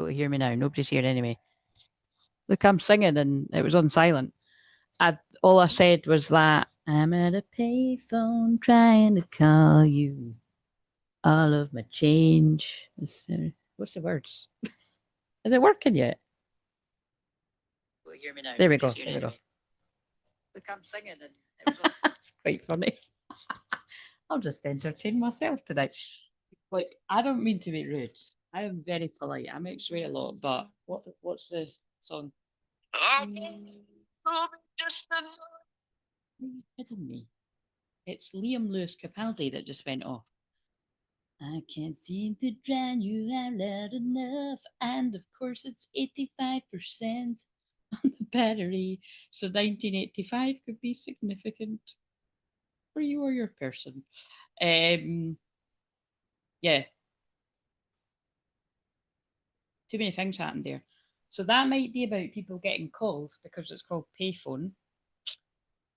hear me now. Nobody's here anyway. Look, I'm singing and it was on silent. All I said was that I'm at a payphone trying to call you. All of my change. What's the words? Is it working yet? Will you hear me now? There we go. There we go. Look, I'm singing and it was on. It's quite funny. I'll just entertain myself today. Like, I don't mean to be rude. I am very polite. I might swear a lot, but what's the song? Just kidding me. It's Liam Lewis Capaldi that just went off. I can't seem to drown you out loud enough. And of course, it's 85% on the battery. So 1985 could be significant for you or your person. Yeah. Too many things happened there. So that might be about people getting calls because it's called payphone.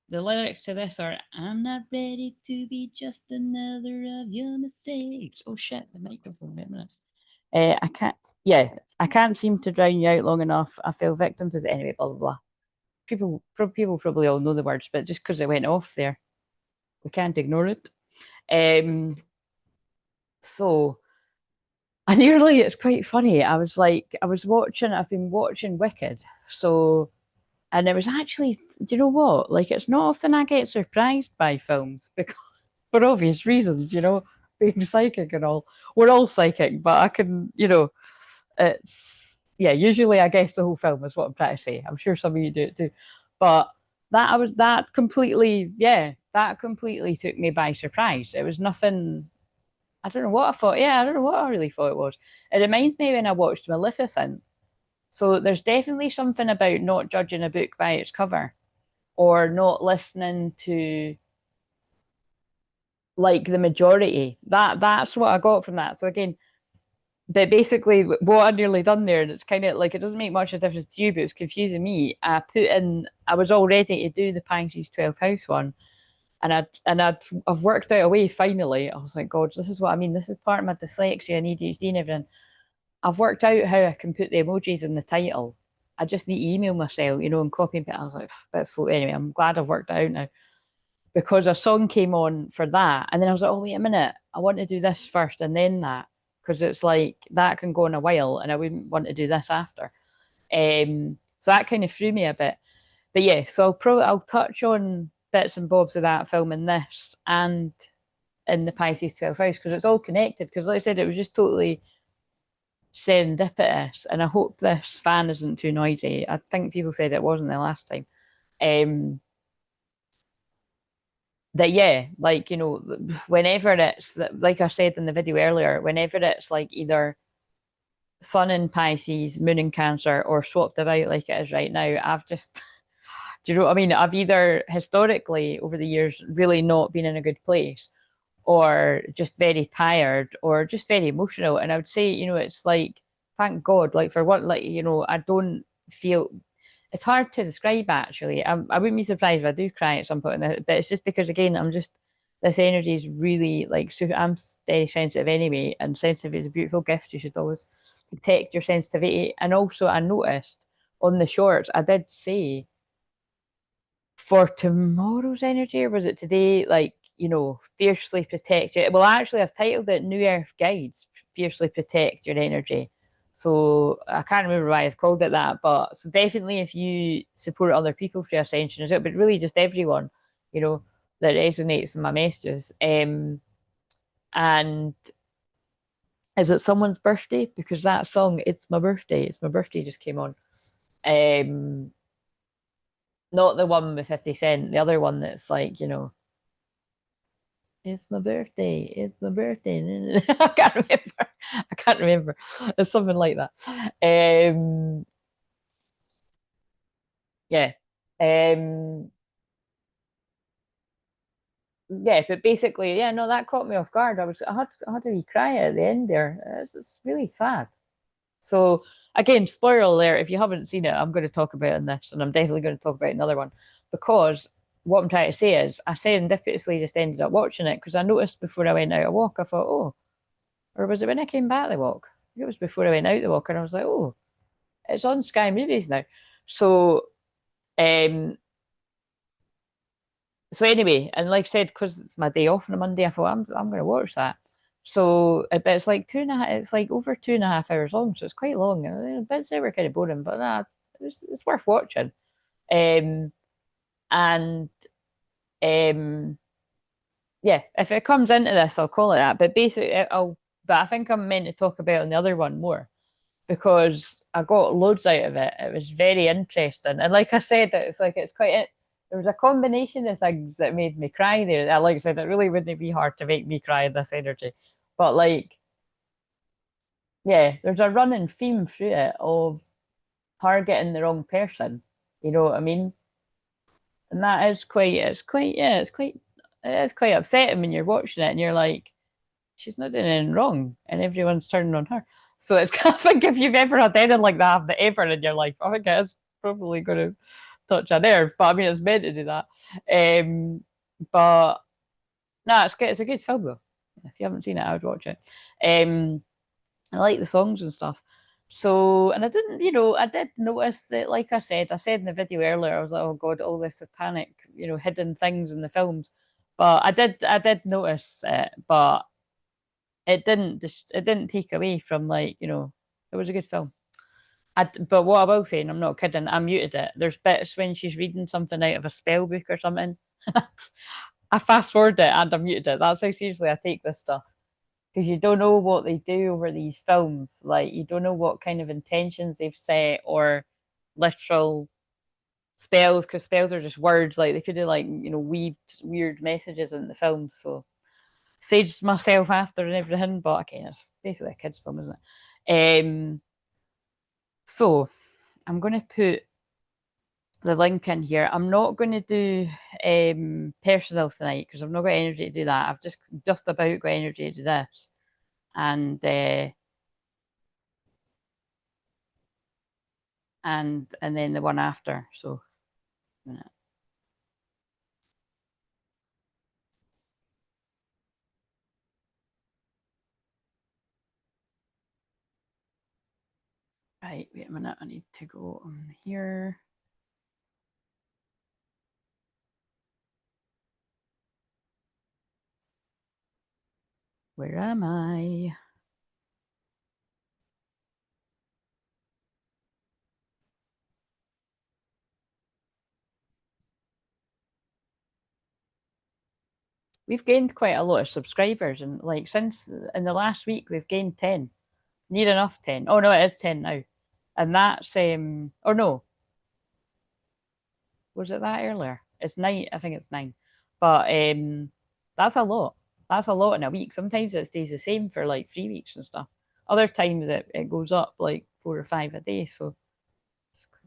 The lyrics to this are, I'm not ready to be just another of your mistakes. Oh shit, the microphone, wait a minute. I can't seem to drown you out long enough. I fell victim to it. Anyway, blah, blah, blah. People probably all know the words, but just because it went off there, we can't ignore it. So, and nearly, it's quite funny. I've been watching Wicked. So, and it was actually, do you know what? Like, it's not often I get surprised by films because, for obvious reasons, you know, being psychic and all. We're all psychic, but I can, you know, usually I guess the whole film is what I'm trying to say. I'm sure some of you do it too. But that completely took me by surprise. It was nothing. I don't know what I thought. Yeah, I don't know what I really thought it was. It reminds me when I watched Maleficent. So there's definitely something about not judging a book by its cover or not listening to like the majority. That's what I got from that. So again, but basically what I nearly done there, and it's kind of like it doesn't make much of a difference to you, but it's confusing me. I was all ready to do the Pisces 12th house one. And I've worked out a way finally. I was like, God, this is what I mean. This is part of my dyslexia and ADHD and everything. I've worked out how I can put the emojis in the title. I just need to email myself, you know, and copy and paste. I was like, that's slow. Anyway, I'm glad I've worked it out now. Because a song came on for that. And then I was like, oh, wait a minute. I want to do this first and then that. Because it's like that can go in a while and I wouldn't want to do this after. So that kind of threw me a bit. But yeah, so I'll touch on bits and bobs of that film in this and in the Pisces 12th house because it's all connected. Because like I said, it was just totally serendipitous, and I hope this fan isn't too noisy. I think people said it wasn't the last time. That yeah, like, you know, whenever it's like I said in the video earlier, whenever it's like either Sun in Pisces, Moon in Cancer, or swapped about like it is right now, I've just do you know what I mean? I've either historically over the years really not been in a good place, or just very tired, or just very emotional. And I would say, you know, it's like, thank God, like for what, like, you know, I don't feel, it's hard to describe actually. I wouldn't be surprised if I do cry at some point, but it's just because, again, I'm just, this energy is really like, so I'm very sensitive anyway, and sensitive is a beautiful gift. You should always protect your sensitivity. And also, I noticed on the shorts, I did say for tomorrow's energy, or was it today, like, you know, fiercely protect your, well, actually I've titled it New Earth Guides, fiercely protect your energy. So I can't remember why I've called it that, but so definitely if you support other people through ascension as well, but really just everyone, you know, that resonates in my messages. And is it someone's birthday? Because that song, It's My Birthday just came on. Not the one with 50 Cent, the other one that's like, you know, it's my birthday. I can't remember. It's something like that. Yeah. Yeah, but basically, yeah, no, that caught me off guard. I had to cry at the end there. It's really sad. So again, spoiler alert, if you haven't seen it, I'm going to talk about it in this, and I'm definitely going to talk about another one, because what I'm trying to say is I serendipitously just ended up watching it because I noticed before I went out a walk, I thought, oh, or was it when I came back the walk? it was before I went out the walk, and I was like, oh, it's on Sky Movies now. So, um, so anyway, and like I said, because it's my day off on a Monday, I thought I'm going to watch that. So, but it's like 2.5. It's like over 2.5 hours long, so it's quite long. And bits they were kind of boring, but nah, it's worth watching. Um, and yeah, if it comes into this, I'll call it that. But basically, But I think I'm meant to talk about on the other one more because I got loads out of it. It was very interesting, and like I said, it's quite. There was a combination of things that made me cry there. Like I said, it really wouldn't be hard to make me cry in this energy, but like, yeah, there's a running theme through it of targeting the wrong person. You know what I mean? And that is it is quite upsetting when you're watching it and you're like, she's not doing anything wrong, and everyone's turning on her. So it's kind of like if you've ever had anything like that ever in your life, I think it's probably going to touch a nerve. But I mean, it's meant to do that. But no, it's good. It's a good film though. If you haven't seen it, I would watch it. I like the songs and stuff. So, and I didn't, I did notice that, like I said in the video earlier, I was like, oh God, all the satanic, hidden things in the films. But I did notice it, but it didn't take away from like, it was a good film. But what I will say, and I'm not kidding, I muted it. There's bits when she's reading something out of a spell book or something. I fast forward it and I muted it. That's how seriously I take this stuff because you don't know what they do over these films. Like you don't know what kind of intentions they've set or literal spells, because spells are just words. Like they could have like weaved weird messages in the film. So saged myself after and everything, but okay, it's basically a kids' film, isn't it? So I'm going to put the link in here. I'm not going to do personal tonight because I've not got energy to do that. I've just about got energy to do this, and then the one after. So, a minute. Right, wait a minute. I need to go on here. Where am I? We've gained quite a lot of subscribers, and like since in the last week, we've gained 10. Near enough 10. Oh no, it is 10 now. And that's or no, was it that earlier? It's 9, I think it's 9. But that's a lot. That's a lot in a week. Sometimes it stays the same for like 3 weeks and stuff. Other times it goes up like 4 or 5 a day. So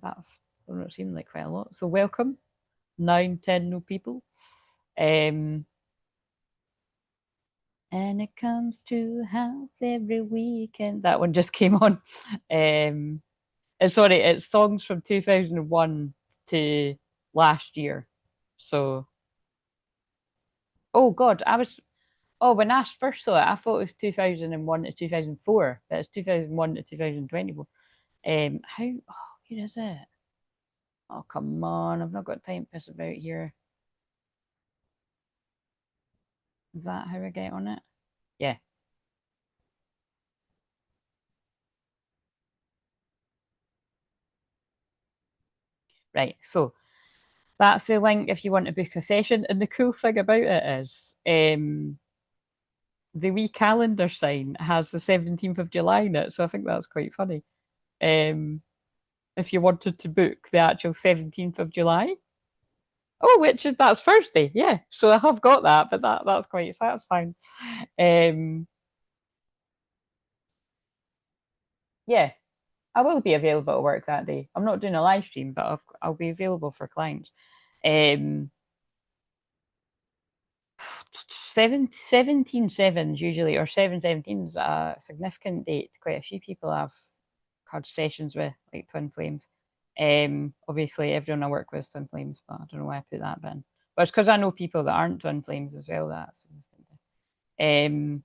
that's doesn't it seem like quite a lot. So welcome, 9, 10 new people. And it comes to house every weekend. That one just came on. Sorry, it's songs from 2001 to last year. So, oh God, when I first saw it, I thought it was 2001 to 2004, but it's 2001 to 2024. Here is it? Oh, come on, I've not got time to piss about here. Is that how I get on it? Yeah. Right. So that's the link if you want to book a session. And the cool thing about it is, the wee calendar sign has the 17th of July in it. So I think that's quite funny. Um, if you wanted to book the actual 17th of July. Oh, that's Thursday. Yeah. So I have got that, but that's quite satisfying. Yeah, I will be available to work that day. I'm not doing a live stream, but I'll be available for clients. 17/7 usually, or 7/17 is a significant date. Quite a few people have had sessions with, like Twinflames. Obviously, everyone I work with is Twinflames, but I don't know why I put that in. But it's because I know people that aren't Twinflames as well. That's significant.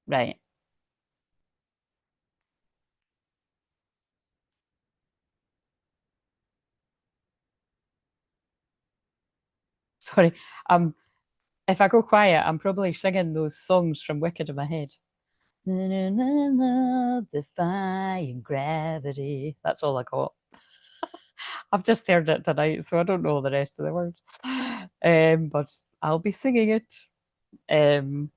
Right. Sorry, if I go quiet, I'm probably singing those songs from Wicked in my head. Na, na, na, na, defying gravity. That's all I got. I've just heard it tonight, so I don't know the rest of the words. But I'll be singing it. Right.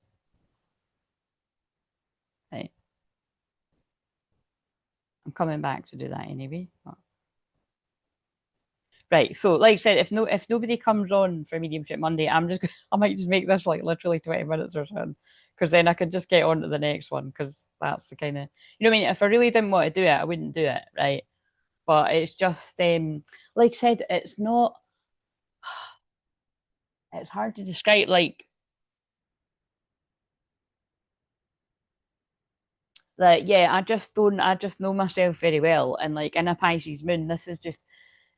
I'm coming back to do that anyway. Right. So, like I said, if nobody comes on for Mediumship Monday, I might just make this like literally 20 minutes or something, because then I could just get on to the next one, because that's the kind of, you know what I mean. If I really didn't want to do it, I wouldn't do it, right? But it's just like I said, it's not. It's hard to describe. Like yeah, I just don't. I just know myself very well, and like in a Pisces moon, this is just.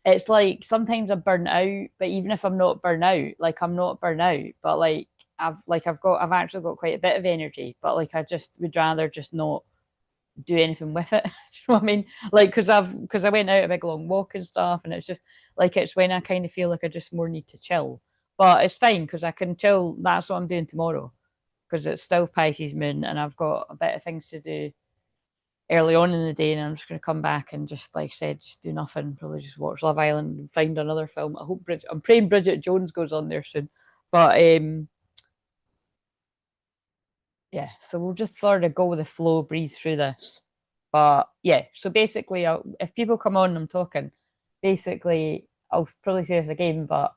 It's like sometimes I'm burnt out, but even if I'm not burnt out, like I'm not burnt out, but like I've actually got quite a bit of energy, but like I just would rather just not do anything with it. Do you know what I mean? Like because I went out a big long walk and stuff, and it's just like it's when I kind of feel like I just more need to chill. But it's fine because I can chill. That's what I'm doing tomorrow, because it's still Pisces moon, and I've got a bit of things to do early on in the day, and I'm just going to come back and just, like I said, just do nothing. Probably just watch Love Island and find another film. I'm praying Bridget Jones goes on there soon. But yeah, so we'll just sort of go with the flow, breathe through this. But yeah, so basically, if people come on and I'm talking, basically, I'll probably say this again, but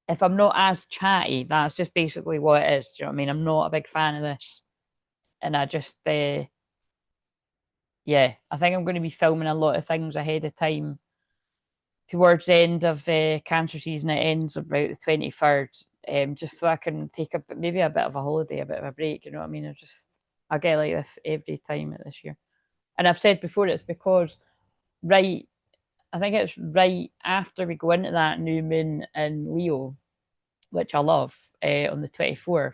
if I'm not as chatty, that's just basically what it is. Do you know what I mean? I'm not a big fan of this. And I just, yeah, I think I'm going to be filming a lot of things ahead of time towards the end of the cancer season. It ends about the 23rd, just so I can take maybe a bit of a holiday, a bit of a break. You know what I mean? I get like this every time this year. And I've said before, it's because right, I think it's right after we go into that new moon in Leo, which I love, on the 24th.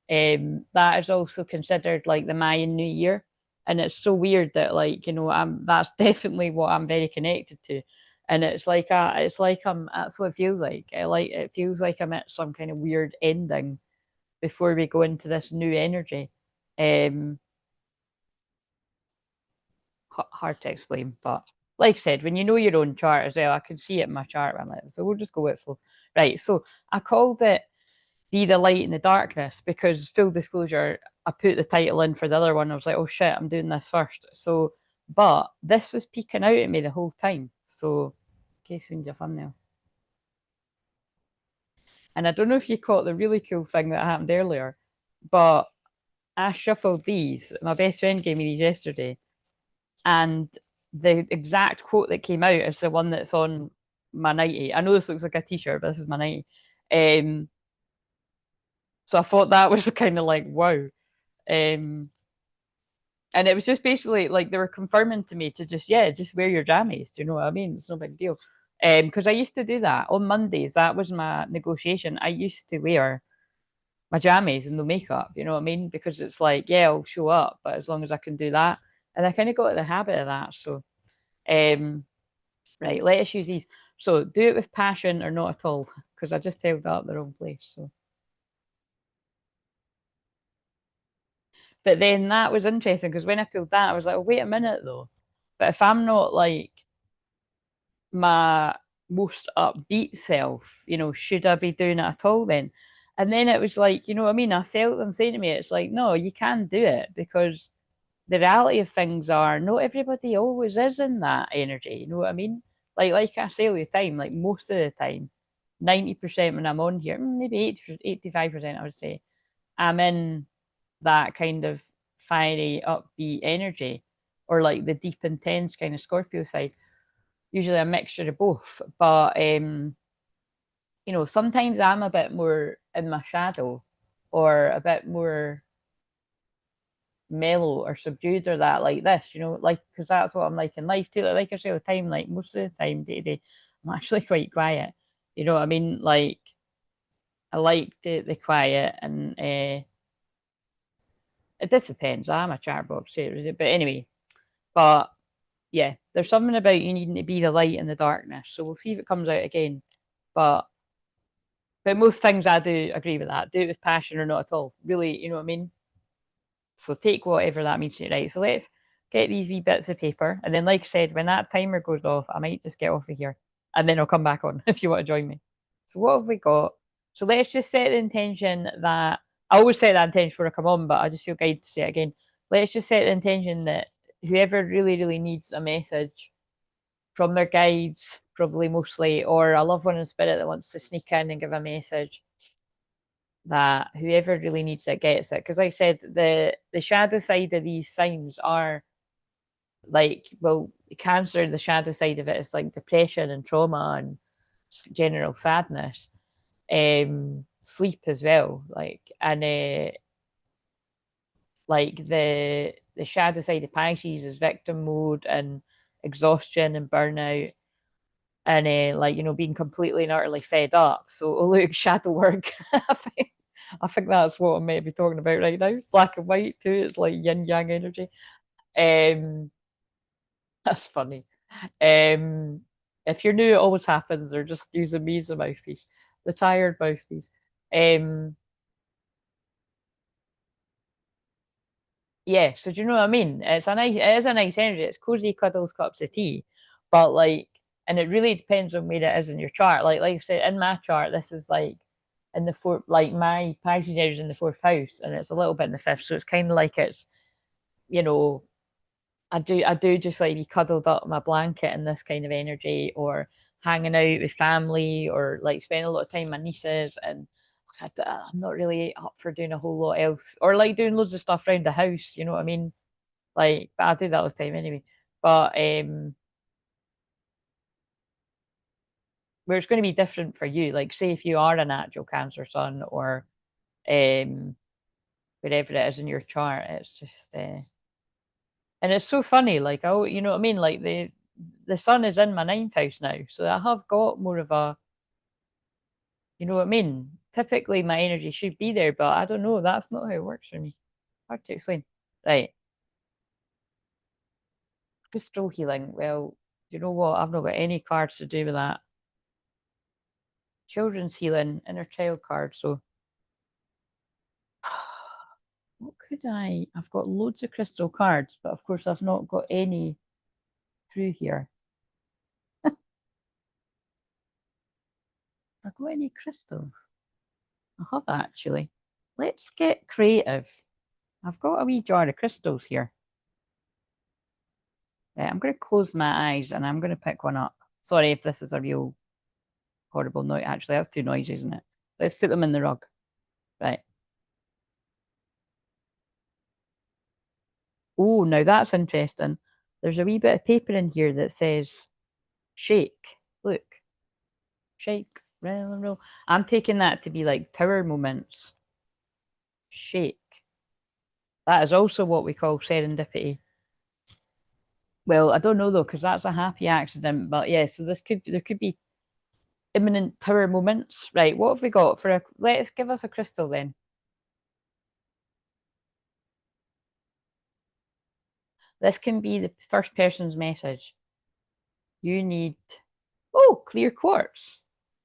That is also considered like the Mayan New Year. And it's so weird that, like, you know, that's definitely what I'm very connected to. And that's what it feels like. It feels like I'm at some kind of weird ending before we go into this new energy. Um, Hard to explain, but like I said, when you know your own chart as well, I can see it in my chart. I'm like, so we'll just go with flow. Right. So I called it Be the Light in the Darkness because, full disclosure, I put the title in for the other one. I was like, oh shit, I'm doing this first. So, but this was peeking out at me the whole time. So, in case we need a thumbnail. And I don't know if you caught the really cool thing that happened earlier, but I shuffled these. My best friend gave me these yesterday. And the exact quote that came out is the one that's on my nightie. I know this looks like a t-shirt, but this is my nightie. So I thought that was kind of like, wow. Um, and it was just basically like they were confirming to me to just, yeah, just wear your jammies. Do you know what I mean? It's no big deal. Because I used to do that on Mondays. That was my negotiation. I used to wear my jammies and no makeup. You know what I mean? Because it's like, yeah, I'll show up, but as long as I can do that, and I kind of got in the habit of that. So, right, let us use these. So, do it with passion or not at all, because I just held that up the wrong place. So. But then that was interesting because when I pulled that, I was like, oh, wait a minute though. But if I'm not like my most upbeat self, you know, should I be doing it at all then? And then it was like, you know what I mean? I felt them saying to me, it's like, no, you can do it, because the reality of things are not everybody always is in that energy. You know what I mean? Like I say all the time, like most of the time, 90% when I'm on here, maybe 85%, I would say, I'm in that kind of fiery, upbeat energy, or like the deep, intense kind of Scorpio side. Usually a mixture of both. But you know, sometimes I'm a bit more in my shadow, or a bit more mellow or subdued, or that, like this, you know, like, because that's what I'm like in life too. Like I say all the time, like most of the time, day to day, I'm actually quite quiet. You know what I mean? Like I like the quiet, and it just depends. I'm a chatterbox, but anyway, but yeah, there's something about you needing to be the light in the darkness. So we'll see if it comes out again. But But most things I do agree with that. Do it with passion or not at all. Really, you know what I mean? So take whatever that means to you, right? So let's get these wee bits of paper. And then, like I said, when that timer goes off, I might just get off of here and then I'll come back on if you want to join me. So what have we got? So let's just set the intention that I always set that intention before I come on, but I just feel guided to say it again. Let's just set the intention that whoever really, really needs a message from their guides, probably mostly, or a loved one in spirit that wants to sneak in and give a message, that whoever really needs it gets it. Because like I said, the shadow side of these signs are like, well, cancer, the shadow side of it is like depression and trauma and general sadness. Sleep as well, like the shadow side of Pisces is victim mode and exhaustion and burnout and like, you know, being completely and utterly fed up. So oh look, shadow work. I think that's what I may be talking about right now. Black and white too. It's like yin yang energy. Um, that's funny. Um, if you're new, it always happens. Or just using me as a mouthpiece, the tired mouthpiece. Um, yeah. So do you know what I mean? It is a nice energy. It's cozy cuddles, cups of tea, but like, and it really depends on where it is in your chart. Like I said, in my chart, this is like in the fourth, like my Pisces energy is in the fourth house, and it's a little bit in the fifth. So it's kind of like it's, you know, I do just like be cuddled up in my blanket in this kind of energy, or hanging out with family, or like spending a lot of time with my nieces, and I'm not really up for doing a whole lot else, or like doing loads of stuff around the house. You know what I mean? Like, but I do that all the time anyway. But where it's going to be different for you, like say if you are a natural Cancer sun, or um wherever it is in your chart, it's just and it's so funny, like, oh, you know what I mean? Like the sun is in my ninth house now, so I have got more of a, you know what I mean? Typically my energy should be there, but I don't know. That's not how it works for me. Hard to explain. Right. Crystal healing. Well, you know what? I've not got any cards to do with that. Children's healing, inner child card. So what could I've got loads of crystal cards, but of course I've not got any through here. I've got any crystals? I have actually. Let's get creative. I've got a wee jar of crystals here. Right, I'm going to close my eyes and I'm going to pick one up. Sorry if this is a real horrible noise. Actually, that's too noisy, isn't it? Let's put them in the rug. Right. Oh, now that's interesting. There's a wee bit of paper in here that says shake. Look, shake, roll and roll. I'm taking that to be like tower moments. Shake. That is also what we call serendipity. Well, I don't know though, because that's a happy accident. But yeah, so there could be imminent tower moments. Right, what have we got for a let's give us a crystal then. This can be the first person's message. You need clear quartz.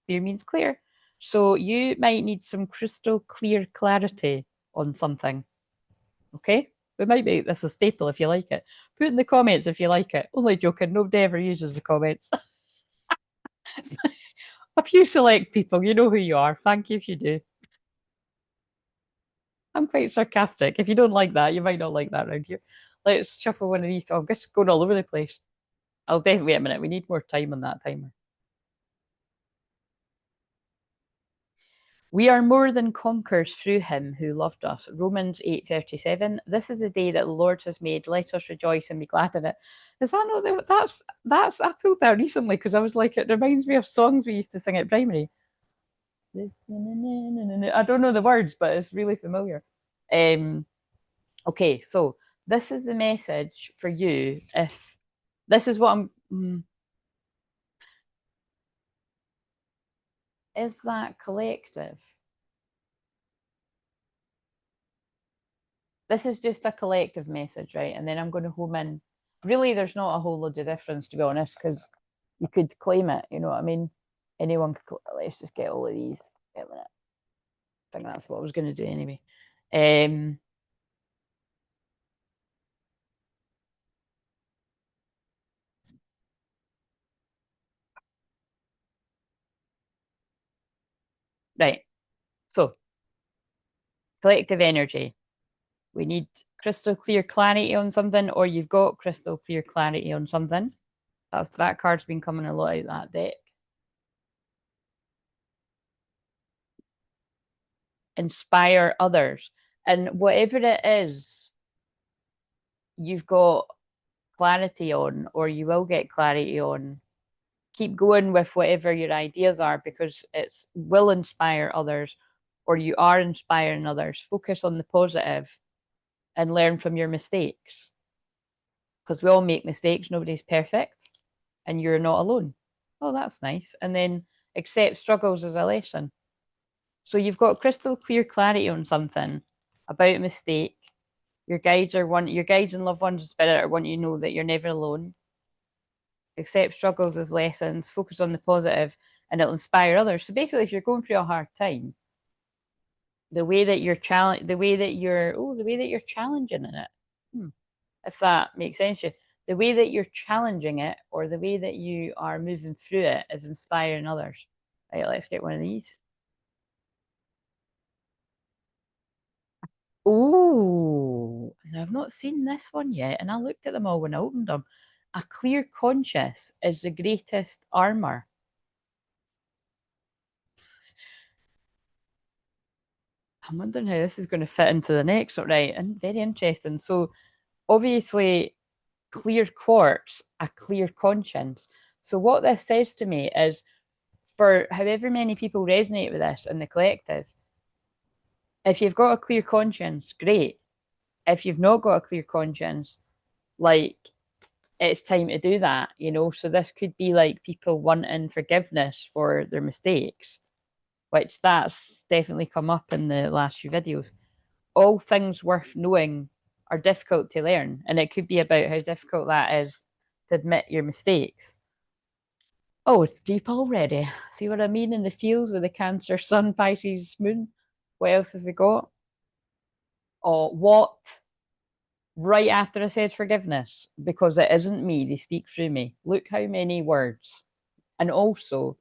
Clear means clear. So you might need some crystal clear clarity on something. Okay? We might make this a staple if you like it. Put in the comments if you like it. Only joking, nobody ever uses the comments. A few select people, you know who you are. Thank you if you do. I'm quite sarcastic. If you don't like that, you might not like that around here. Let's shuffle one of these. I'm just going all over the place. I'll definitely wait a minute. We need more time on that timer. We are more than conquerors through him who loved us. Romans 8:37. This is the day that the Lord has made. Let us rejoice and be glad in it. Is that not that's I pulled that recently because I was like, it reminds me of songs we used to sing at primary. I don't know the words, but it's really familiar. Um, okay, so this is the message for you. If this is what is that collective? This is just a collective message, right? And then I'm going to home in. Really, there's not a whole load of difference, to be honest, because you could claim it. You know what I mean? Anyone could. Let's just get all of these. Wait a minute. I think that's what I was going to do anyway. Um, right. So, collective energy. We need crystal clear clarity on something, or you've got crystal clear clarity on something. That card's been coming a lot out of that deck. Inspire others. And whatever it is you've got clarity on, or you will get clarity on, keep going with whatever your ideas are, because it will inspire others, or you are inspiring others. Focus on the positive and learn from your mistakes, because we all make mistakes. Nobody's perfect, and you're not alone. Oh, that's nice. And then accept struggles as a lesson. So you've got crystal clear clarity on something about a mistake. Your guides and loved ones in spirit want you to know that you're never alone. Accept struggles as lessons, focus on the positive, and it'll inspire others. So basically, if you're going through a hard time, the way that you're challenging in it, if that makes sense to you, the way that you're challenging it, or the way that you are moving through it, is inspiring others. Right, let's get one of these. Oh, I've not seen this one yet, and I looked at them all when I opened them. A clear conscience is the greatest armor. I'm wondering how this is going to fit into the next one, right? And very interesting. So, obviously, clear quartz, a clear conscience. So, what this says to me is, for however many people resonate with this in the collective, if you've got a clear conscience, great. If you've not got a clear conscience, like, it's time to do that, you know? So this could be like people wanting forgiveness for their mistakes, which that's definitely come up in the last few videos. All things worth knowing are difficult to learn, and it could be about how difficult that is to admit your mistakes. Oh, it's deep already. See what I mean? In the fields with the Cancer, Sun, Pisces, Moon. What else have we got? Oh, what? Right after I said forgiveness, because it isn't me, they speak through me. Look how many words. And also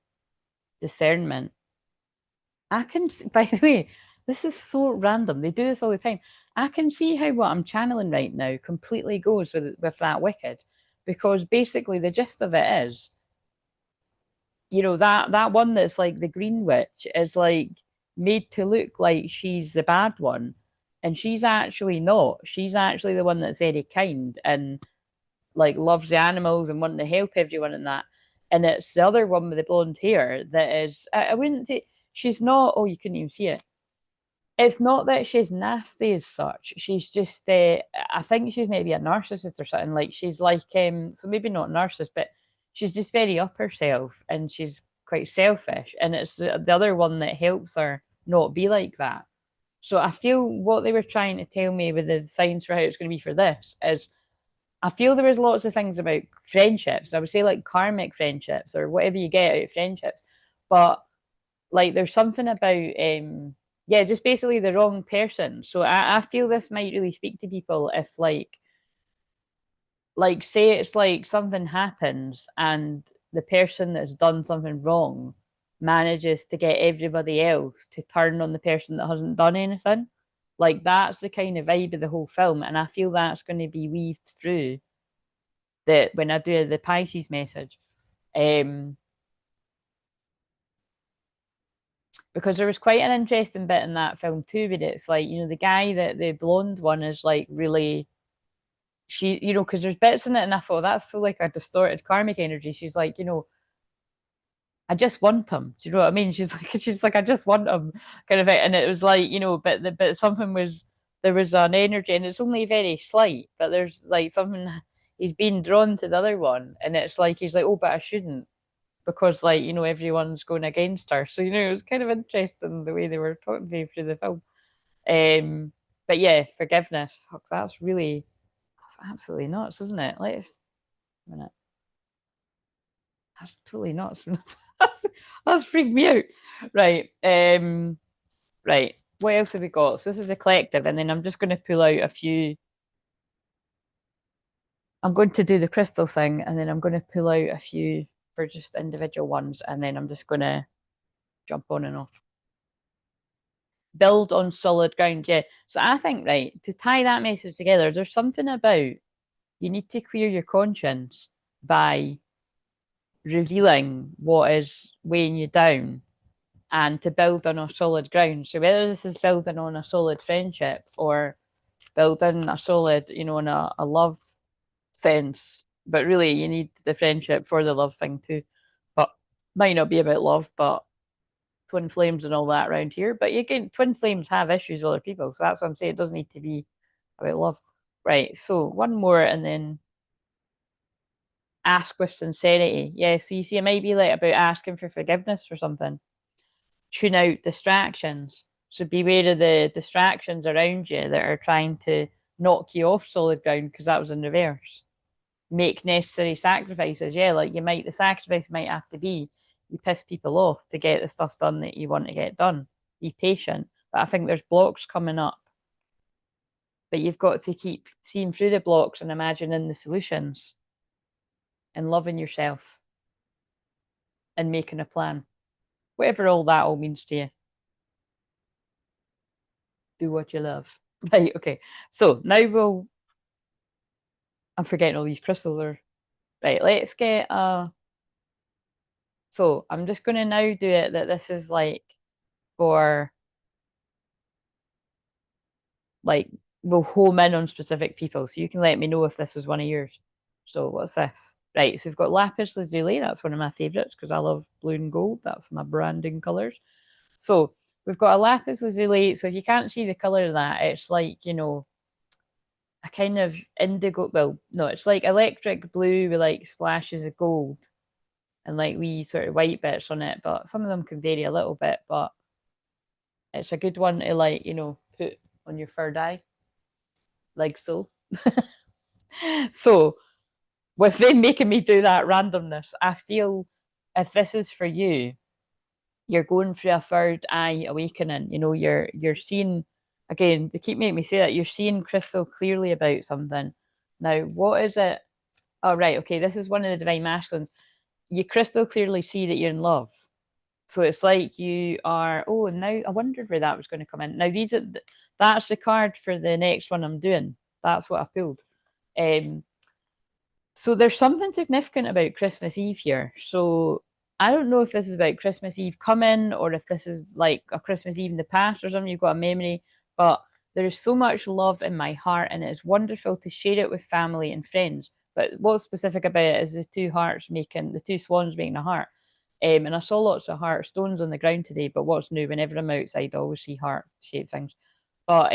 discernment. I can, by the way, this is so random. They do this all the time. I can see how what I'm channeling right now completely goes with that wicked, because basically the gist of it is, that one that's like the green witch is like made to look like she's the bad one, and she's actually not. She's actually the one that's very kind and like loves the animals and wanting to help everyone in that. And it's the other one with the blonde hair that is, I wouldn't say she's not. Oh, you couldn't even see it. It's not that she's nasty as such. She's just, I think she's maybe a narcissist or something. Like she's like, so maybe not narcissist, but she's just very up herself and she's quite selfish. And it's the other one that helps her not be like that. So I feel what they were trying to tell me with the signs for how it's going to be for this is, I feel there was lots of things about friendships. I would say like karmic friendships or whatever you get out of friendships. But like there's something about yeah, just basically the wrong person. So I feel this might really speak to people if like say it's like something happens and the person that's done something wrong manages to get everybody else to turn on the person that hasn't done anything. Like that's the kind of vibe of the whole film. And I feel that's going to be weaved through that when I do the Pisces message. Um, because there was quite an interesting bit in that film too, but it's like, the guy that the blonde one is like really because there's bits in it and I thought that's so like a distorted karmic energy. She's like, I just want him. Do you know what I mean? She's like, I just want him kind of thing. And it was like, but something was there was an energy and it's only very slight, but there's like something he's being drawn to the other one, and it's like he's like, oh, but I shouldn't, because like everyone's going against her. So it was kind of interesting the way they were talking to me through the film. But yeah, forgiveness. Fuck, that's absolutely nuts, isn't it? Let's a minute. That's totally nuts. That's freaked me out. Right. Right. What else have we got? So this is a collective, and then I'm just going to pull out a few. I'm going to do the crystal thing, and then I'm going to pull out a few for just individual ones, and then I'm just going to jump on and off. Build on solid ground. Yeah. So I think, right, to tie that message together, there's something about you need to clear your conscience by revealing what is weighing you down and to build on a solid ground. So whether this is building on a solid friendship or building a solid, on a love sense, but really you need the friendship for the love thing too. But might not be about love, but twin flames and all that around here. But you can twin flames have issues with other people, so that's what I'm saying. It doesn't need to be about love. Right. So one more and then ask with sincerity. Yeah, so you see it might be like about asking for forgiveness for something. Tune out distractions. So beware of the distractions around you that are trying to knock you off solid ground because that was in reverse. Make necessary sacrifices. Yeah, like the sacrifice might have to be you piss people off to get the stuff done that you want to get done. Be patient. But I think there's blocks coming up. But you've got to keep seeing through the blocks and imagining the solutions and loving yourself and making a plan. Whatever all that all means to you. Do what you love. Right, okay. So now I'm forgetting all these crystals are. Right, let's get so I'm just gonna now do it that this is like for like we'll home in on specific people. So you can let me know if this was one of yours. So what's this? Right, so we've got lapis lazuli. That's one of my favorites because I love blue and gold. That's my branding colors. So we've got a lapis lazuli. So if you can't see the color of that, it's like, a kind of indigo. Well, no, it's like electric blue with like splashes of gold and like wee sort of white bits on it. But some of them can vary a little bit, but it's a good one to like, put on your third eye, like so. So with them making me do that randomness, I feel if this is for you, you're going through a third eye awakening. You're seeing again, they keep making me say that you're seeing crystal clearly about something. Now, what is it? Oh, right, okay, this is one of the divine masculines. You crystal clearly see that you're in love. So it's like you are, oh, and now I wondered where that was going to come in. Now that's the card for the next one I'm doing. That's what I pulled. So there's something significant about Christmas Eve here. So I don't know if this is about Christmas Eve coming or if this is like a Christmas Eve in the past or something. You've got a memory, but there is so much love in my heart and it's wonderful to share it with family and friends. But what's specific about it is the two swans making a heart. And I saw lots of heart stones on the ground today, but what's new, whenever I'm outside, I always see heart shaped things. But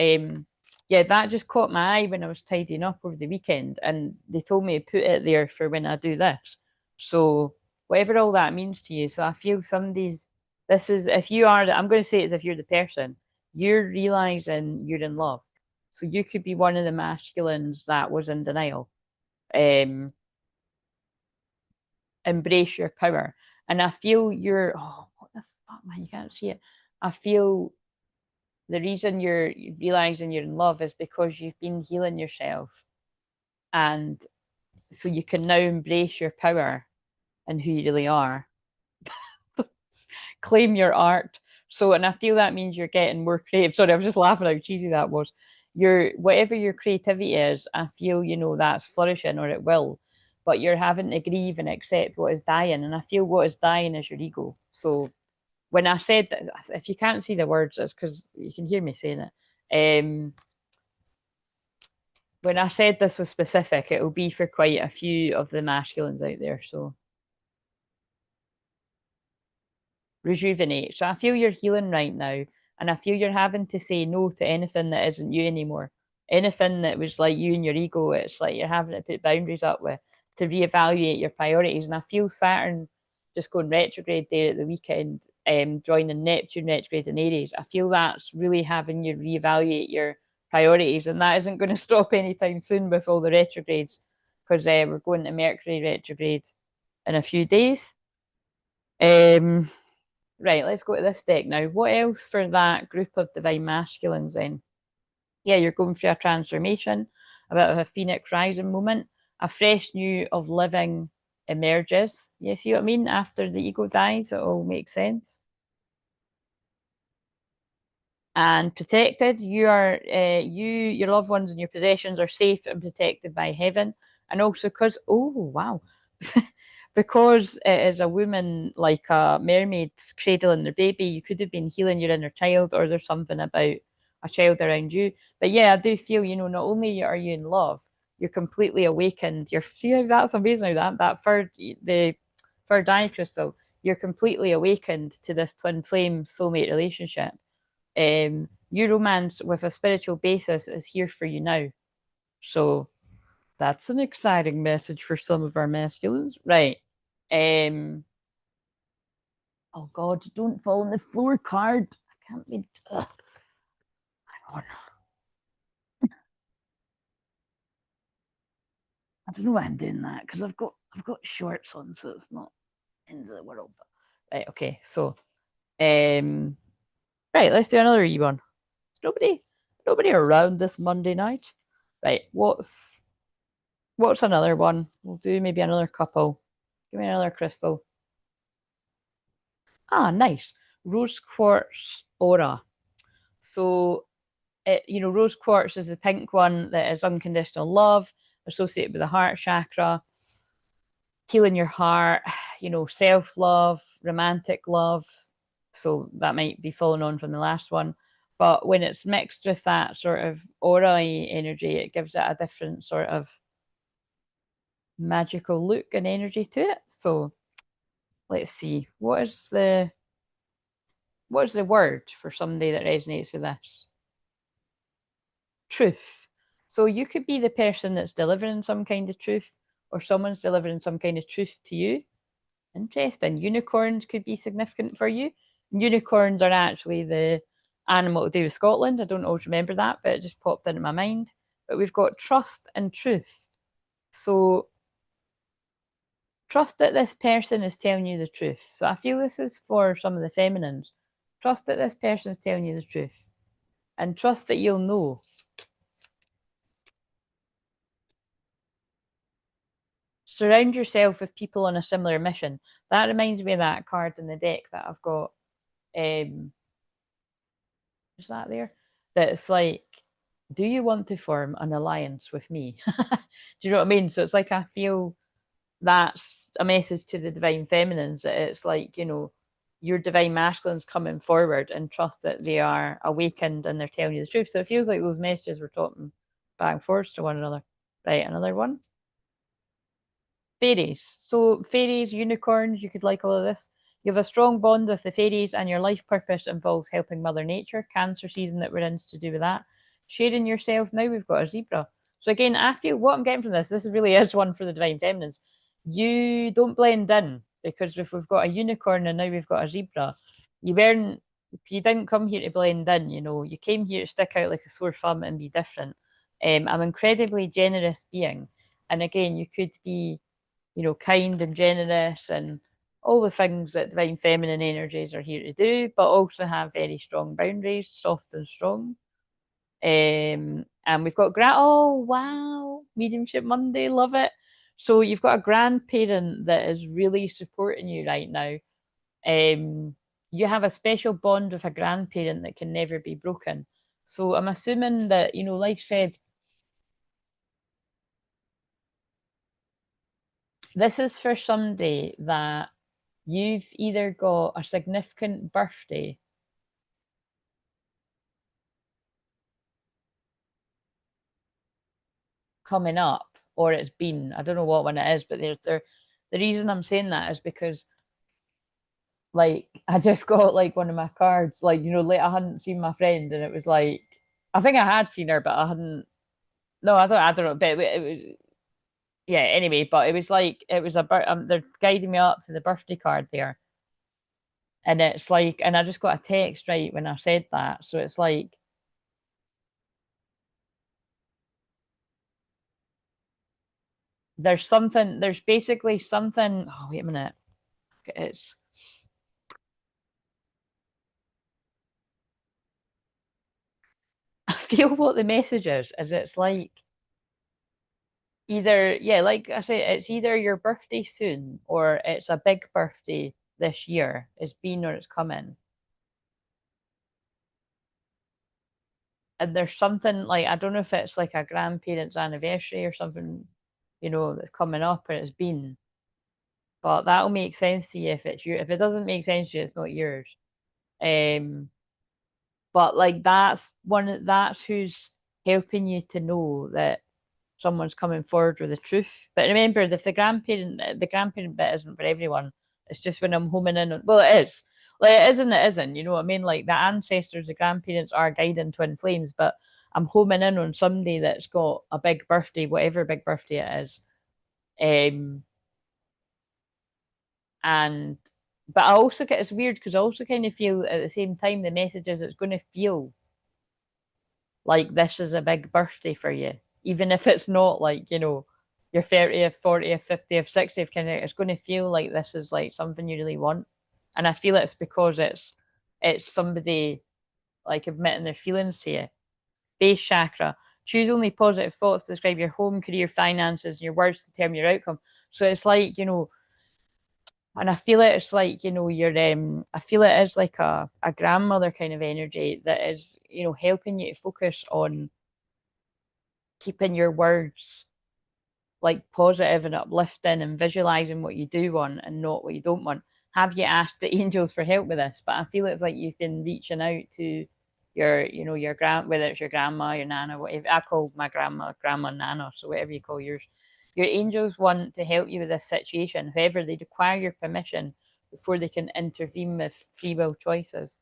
yeah, that just caught my eye when I was tidying up over the weekend, and they told me to put it there for when I do this. So whatever all that means to you. So I feel this is if you are I'm going to say it as if you're the person, you're realizing you're in love. So you could be one of the masculines that was in denial. Embrace your power. And I feel what the fuck, man, you can't see it. I feel the reason you're realizing you're in love is because you've been healing yourself. And so you can now embrace your power and who you really are. Claim your art. So, and I feel that means you're getting more creative. Sorry, I was just laughing how cheesy that was. Whatever your creativity is, I feel, that's flourishing or it will. But you're having to grieve and accept what is dying. And I feel what is dying is your ego. So when I said that, if you can't see the words, it's because you can hear me saying it. When I said this was specific, it will be for quite a few of the masculines out there. So rejuvenate. So I feel you're healing right now, and I feel you're having to say no to anything that isn't you anymore. Anything that was like you and your ego, it's like you're having to put boundaries up with to reevaluate your priorities. And I feel Saturn just going retrograde there at the weekend, joining Neptune retrograde in Aries. I feel that's really having you reevaluate your priorities, and that isn't going to stop anytime soon with all the retrogrades because we're going to Mercury retrograde in a few days. Right, let's go to this deck now. What else for that group of divine masculines then? Yeah, you're going through a transformation, a bit of a phoenix rising moment. A fresh new of living emerges. You see what I mean? After the ego dies, it all makes sense. And protected, you are your loved ones and your possessions are safe and protected by heaven. And also because, oh wow, because it is a woman like a mermaid cradling their baby, you could have been healing your inner child, or there's something about a child around you. But yeah, I do feel, not only are you in love, you're completely awakened. You're see how that's amazing, that the third eye crystal, you're completely awakened to this twin flame soulmate relationship. Your romance with a spiritual basis is here for you now. So that's an exciting message for some of our masculines. Right. Oh God, don't fall on the floor card. I can't be. Ugh. I don't know why I'm doing that because I've got shorts on, so it's not end of the world. But, right, okay. So right, let's do another E one. Nobody around this Monday night. Right, what's another one? We'll do maybe another couple. Give me another crystal. Ah, nice. Rose quartz aura. So rose quartz is the pink one that is unconditional love associated with the heart chakra, healing your heart, self love, romantic love. So that might be following on from the last one. But when it's mixed with that sort of aura energy, it gives it a different sort of magical look and energy to it. So let's see. What is the word for somebody that resonates with this? Truth. So you could be the person that's delivering some kind of truth, or someone's delivering some kind of truth to you. Interesting. Unicorns could be significant for you. Unicorns are actually the animal to do with Scotland. I don't always remember that, but it just popped into my mind. But we've got trust and truth. So trust that this person is telling you the truth. So I feel this is for some of the feminines. Trust that this person is telling you the truth. And trust that you'll know. Surround yourself with people on a similar mission. That reminds me of that card in the deck that I've got. Is that there? That's like, do you want to form an alliance with me? Do you know what I mean? So it's like I feel that's a message to the divine feminines, that it's like, your divine masculines coming forward and trust that they are awakened and they're telling you the truth. So it feels like those messages we're talking back and forth to one another. Right, another one. Fairies. So fairies, unicorns, you could like all of this. You have a strong bond with the fairies, and your life purpose involves helping Mother Nature. Cancer season that we're in is to do with that. Sharing yourself. Now we've got a zebra. So again, I feel what I'm getting from this really is one for the divine feminines. You don't blend in, because if we've got a unicorn and now we've got a zebra, you didn't come here to blend in. You came here to stick out like a sore thumb and be different. I'm an incredibly generous being, and again, you could be kind and generous and all the things that divine feminine energies are here to do, but also have very strong boundaries, soft and strong. And we've got oh wow, Mediumship Monday, love it. So you've got a grandparent that is really supporting you right now. You have a special bond with a grandparent that can never be broken. So I'm assuming that, like I said, this is for somebody that you've either got a significant birthday coming up, or it's been, I don't know what one it is, but the reason I'm saying that is because, like, I just got like one of my cards, like, like I hadn't seen my friend, and it was like, I think I had seen her, but I hadn't. No, I don't know, but it was, yeah. Anyway, but it was like it was they're guiding me up to the birthday card there, and it's like, and I just got a text right when I said that, so it's like, there's basically something. Oh, wait a minute. It's I feel what the message is it's like either, yeah, like I say, it's either your birthday soon or it's a big birthday this year. It's been or it's coming. And there's something like, I don't know if it's like a grandparent's anniversary or something, that's coming up or it's been, but that'll make sense to you if it's you. If it doesn't make sense to you, it's not yours. Um, but like that's who's helping you to know that someone's coming forward with the truth. But remember, if the grandparent bit isn't for everyone. It's just when I'm homing in on, well, it is. Like it is and it isn't, you know what I mean? Like the ancestors, the grandparents are guiding twin flames, but I'm homing in on somebody that's got a big birthday, whatever big birthday it is. Um and but I also get, it's weird because I also kind of feel at the same time the message is it's going to feel like this is a big birthday for you, even if it's not like, your 30th, 40th, 50th, 60th kind of, it's going to feel like this is like something you really want. And I feel it's because it's somebody like admitting their feelings to you. Base chakra. Choose only positive thoughts to describe your home, career, finances, and your words to determine your outcome. So it's like, and I feel it's like, you're I feel it is like a grandmother kind of energy that is, helping you to focus on keeping your words like positive and uplifting and visualizing what you do want and not what you don't want. Have you asked the angels for help with this? But I feel it's like you've been reaching out to your whether it's your grandma, your nana, whatever. I call my grandma nana, so whatever you call yours. Your angels want to help you with this situation. However, they require your permission before they can intervene with free will choices.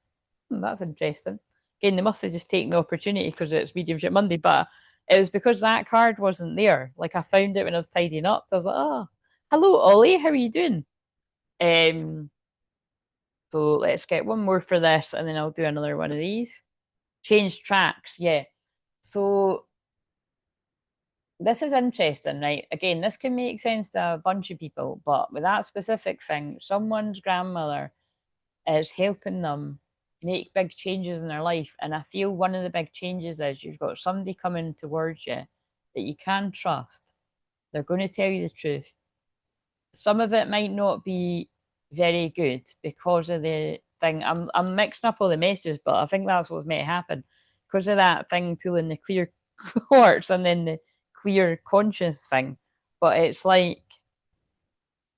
That's interesting. Again, they must have just taken the opportunity because it's Mediumship Monday, but it was because that card wasn't there. Like I found it when I was tidying up. I was like, oh, hello, Ollie. How are you doing? Um, so let's get one more for this, and then I'll do another one of these. Change tracks, yeah. So this is interesting, right? Again, this can make sense to a bunch of people, but with that specific thing, someone's grandmother is helping them make big changes in their life. And I feel one of the big changes is you've got somebody coming towards you that you can trust. They're going to tell you the truth. Some of it might not be very good because of the thing. I'm mixing up all the messages, but I think that's what's meant to happen because of that thing pulling the clear quartz and then the clear conscious thing. But it's like,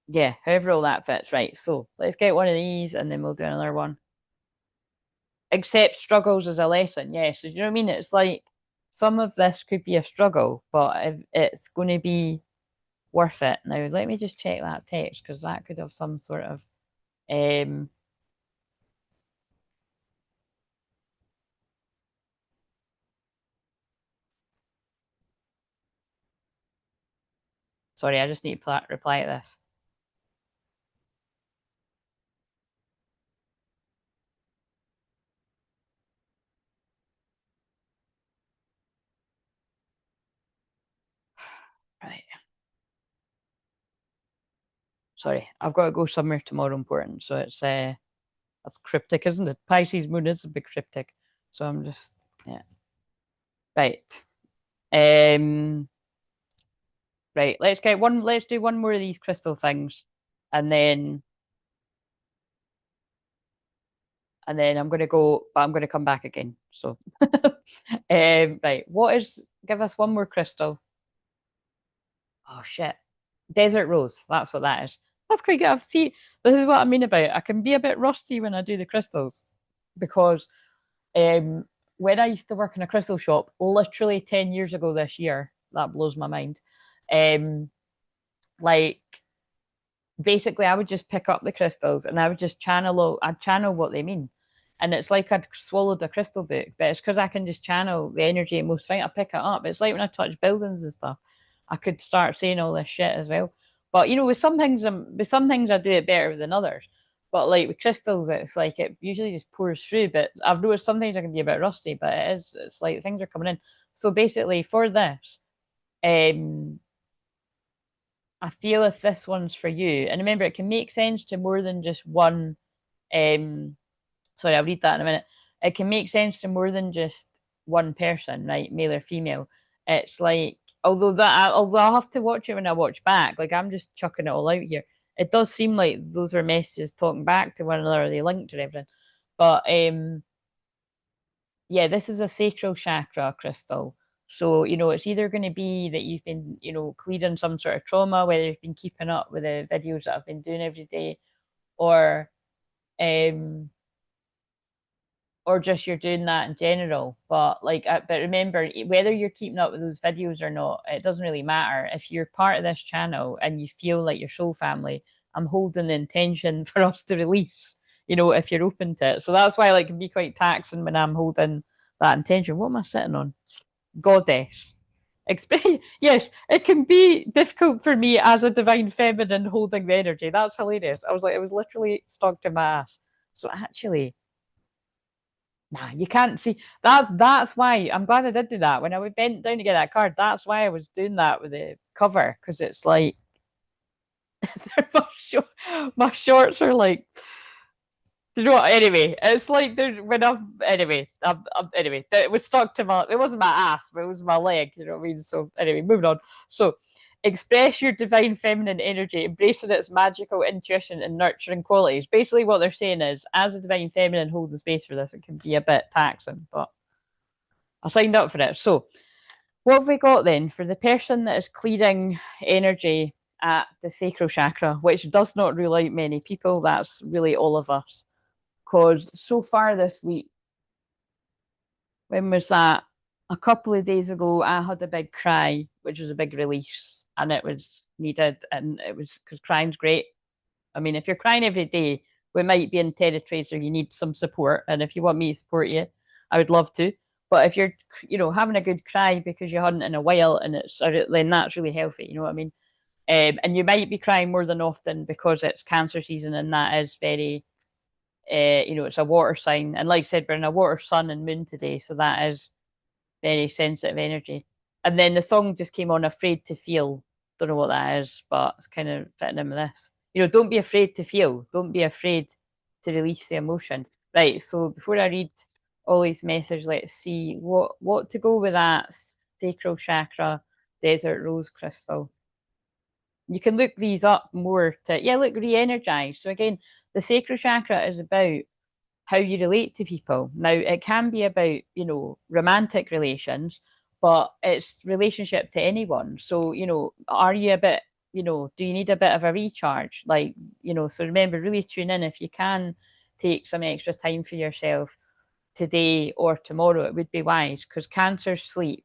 yeah, however all that fits, right? So let's get one of these and then we'll do another one. Accept struggles as a lesson. Yes, do you know what I mean? It's like some of this could be a struggle, but if it's going to be worth it. Now, let me just check that text because that could have some sort of um sorry, I just need to reply to this. Right. Sorry, I've got to go somewhere tomorrow important. So it's that's cryptic, isn't it? Pisces moon is a big cryptic. So I'm just yeah. Right. Um right, let's do one more of these crystal things and then I'm gonna go, but I'm gonna come back again. So right. Give us one more crystal. Oh shit. Desert rose. That's what that is. That's quite good. See, this is what I mean about it. I can be a bit rusty when I do the crystals because um, when I used to work in a crystal shop, literally 10 years ago this year, that blows my mind. Um, like basically I would just pick up the crystals and I would just I'd channel what they mean. And it's like I'd swallowed a crystal book, but it's because I can just channel the energy and most things. I pick it up. It's like when I touch buildings and stuff, I could start saying all this shit as well. But with some things I do it better than others. But like with crystals, it's like it usually just pours through. But I've noticed sometimes I can be a bit rusty, but it's like things are coming in. So basically for this, um I feel if this one's for you, and remember, it can make sense to more than just one. Sorry, I'll read that in a minute. It can make sense to more than just one person, right? Male or female. It's like, although I'll have to watch it when I watch back. Like I'm just chucking it all out here. It does seem like those were messages talking back to one another. They linked or everything, but yeah, this is a sacral chakra crystal. So, it's either going to be that you've been, clearing some sort of trauma, whether you've been keeping up with the videos that I've been doing every day, or um or just you're doing that in general. But but remember, whether you're keeping up with those videos or not, it doesn't really matter. If you're part of this channel and you feel like your soul family, I'm holding the intention for us to release. If you're open to it. So that's why it can be quite taxing when I'm holding that intention. What am I sitting on? Goddess. Yes, it can be difficult for me as a divine feminine holding the energy. That's hilarious. I was like, it was literally stuck to my ass. So actually, nah, you can't see. That's why I'm glad I did do that. When I bent down to get that card, that's why I was doing that with the cover, because it's like my shorts are like, you know what? Anyway, it's like there's when I've anyway, it was stuck to my. It wasn't my ass, but it was my leg. You know what I mean? So anyway, moving on. So express your divine feminine energy, embracing its magical intuition and nurturing qualities. Basically, what they're saying is, as a divine feminine holds the space for this, it can be a bit taxing, but I signed up for it. So what have we got then for the person that is clearing energy at the sacral chakra, which does not rule out many people? That's really all of us. Because so far this week, when was that? A couple of days ago, I had a big cry, which was a big release, and it was needed. And it was because crying's great. I mean, if you're crying every day, we might be in territories where you need some support. And if you want me to support you, I would love to. But if you're, having a good cry because you hadn't in a while, and then that's really healthy. You know what I mean? And you might be crying more than often because it's Cancer season, and that is very it's a water sign. And like I said, we're in a water sun and moon today, so that is very sensitive energy. And then the song just came on, Afraid to Feel. Don't know what that is, but it's kind of fitting in with this. Don't be afraid to feel. Don't be afraid to release the emotion. Right. So before I read all these messages, let's see what to go with that sacral chakra desert rose crystal. You can look these up more look, re-energize. So again, the sacral chakra is about how you relate to people. Now, it can be about, romantic relations, but it's relationship to anyone. So, are you a bit, do you need a bit of a recharge? So remember, really tune in. If you can take some extra time for yourself today or tomorrow, it would be wise, because Cancer sleep.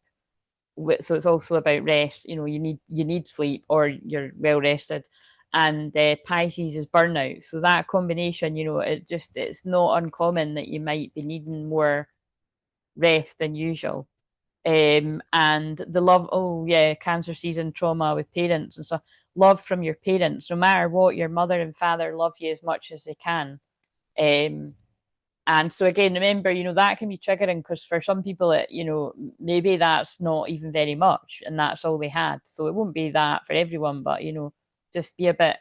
So it's also about rest. You need sleep, or you're well rested. And Pisces is burnout. So that combination, it's not uncommon that you might be needing more rest than usual. And the love, oh yeah, Cancer season trauma with parents and stuff. Love from your parents, no matter what, your mother and father love you as much as they can. Um, and so again, remember, that can be triggering, because for some people, maybe that's not even very much, and that's all they had. So it won't be that for everyone, but just be a bit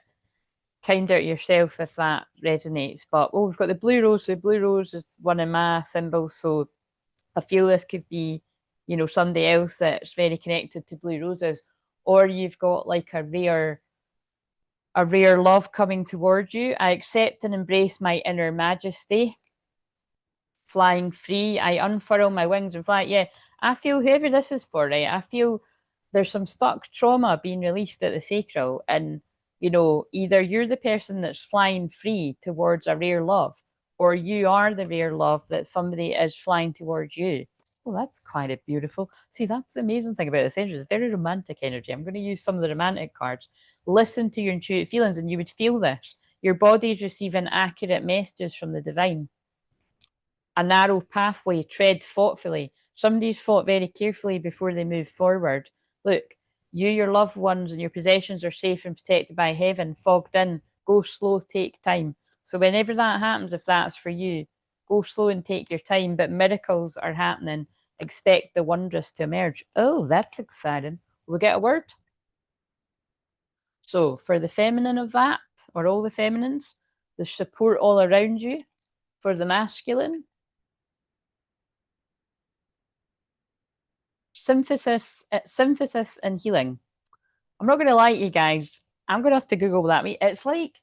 kinder to yourself if that resonates. But we've got the blue rose. The blue rose is one of my symbols, so I feel this could be, somebody else that's very connected to blue roses, or you've got like a rare love coming towards you. I accept and embrace my inner majesty. Flying free, I unfurl my wings and fly. Yeah, I feel whoever this is for, right? I feel there's some stuck trauma being released at the sacral, and either you're the person that's flying free towards a rare love, or you are the rare love that somebody is flying towards you. Well, that's kind of beautiful. See, that's the amazing thing about this energy. It's very romantic energy. I'm going to use some of the romantic cards. Listen to your intuitive feelings, and you would feel this. Your body is receiving accurate messages from the divine. A narrow pathway, tread thoughtfully. Somebody's fought very carefully before they move forward. Look, you, your loved ones, and your possessions are safe and protected by heaven, fogged in. Go slow, take time. So, whenever that happens, if that's for you, go slow and take your time. But miracles are happening. Expect the wondrous to emerge. Oh, that's exciting. Will we get a word? So for the feminine of that, or all the feminines, the support all around you. For the masculine, synthesis and healing. I'm not going to lie to you guys. I'm going to have to Google that. It's like,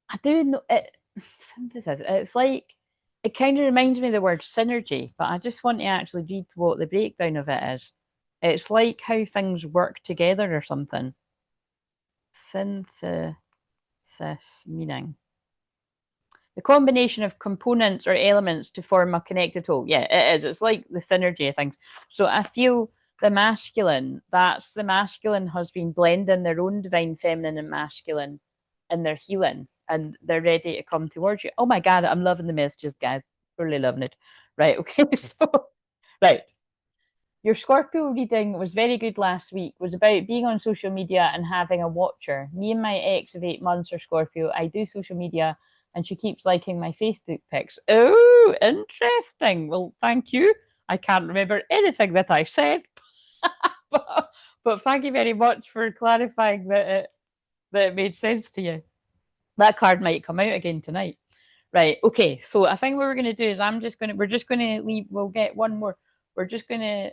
I do know it. Synthesis. It's like, it kind of reminds me of the word synergy, but I just want to actually read what the breakdown of it is. It's like how things work together or something. Synthesis meaning. The combination of components or elements to form a connected whole. Yeah, it is. It's like the synergy of things. So I feel the masculine, that's the masculine has been blending their own divine feminine and masculine and they're healing and they're ready to come towards you. Oh my God, I'm loving the messages, guys. Really loving it. Right. Okay. So, right. Your Scorpio reading was very good last week, was about being on social media and having a watcher. Me and my ex of 8 months are Scorpio. I do social media and she keeps liking my Facebook pics. Oh, interesting. Well, thank you. I can't remember anything that I said, but thank you very much for clarifying that it made sense to you. That card might come out again tonight. Right. Okay. So I think what we're going to do is we're just going to leave. We'll get one more. We're just going to,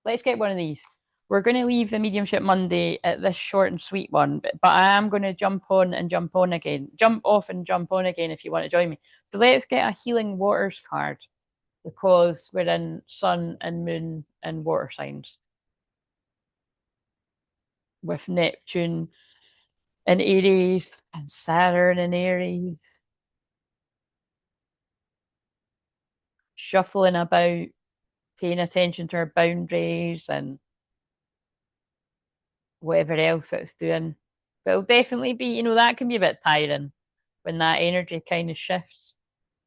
let's get one of these. We're going to leave the Mediumship Monday at this short and sweet one, but I am going to jump on and jump on again. Jump off and jump on again if you want to join me. So let's get a Healing Waters card because we're in Sun and Moon and water signs with Neptune and Aries and Saturn and Aries. Shuffling about, paying attention to our boundaries and whatever else it's doing. But it'll definitely be, that can be a bit tiring when that energy kind of shifts,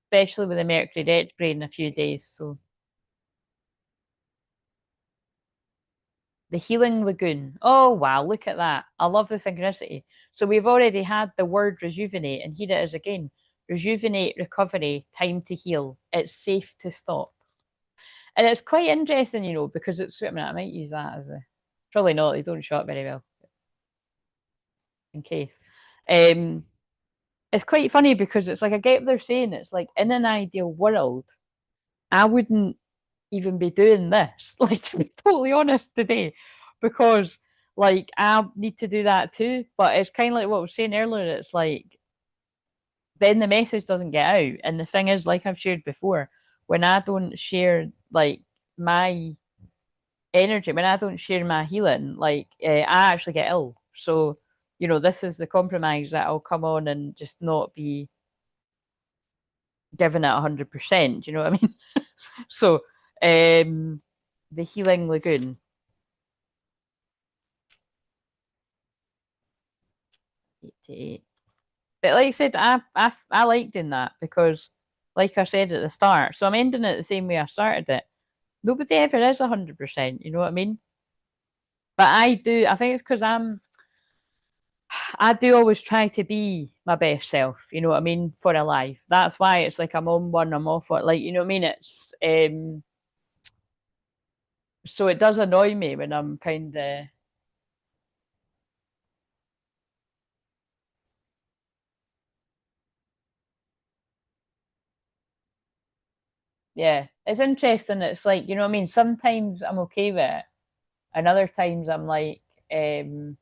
especially with the Mercury retrograde in a few days. So the Healing Lagoon. Oh, wow, look at that. I love the synchronicity. So we've already had the word rejuvenate, and here it is again. Rejuvenate, recovery, time to heal. It's safe to stop. And it's quite interesting, because it's, I might use that as a, probably not, they don't show up very well, in case. It's quite funny because it's like, I get what they're saying. It's like, in an ideal world, I wouldn't even be doing this, like, to be totally honest today, because like I need to do that too. But it's kind of like what I was saying earlier. It's like then the message doesn't get out. And the thing is, like I've shared before, when I don't share like my energy, when I don't share my healing, like I actually get ill. So, this is the compromise that I'll come on and just not be giving it 100%. Do you know what I mean? So, the Healing Lagoon. 88. But like I said, I like doing that because, like I said at the start, so I'm ending it the same way I started it. Nobody ever is 100%. You know what I mean? But I do. I think it's because I do always try to be my best self. You know what I mean? For a life. That's why it's like I'm on one, I'm off one. Like, you know what I mean? It's so it does annoy me when I'm kind of. Yeah, it's interesting. It's like, you know what I mean? Sometimes I'm okay with it, and other times I'm like it's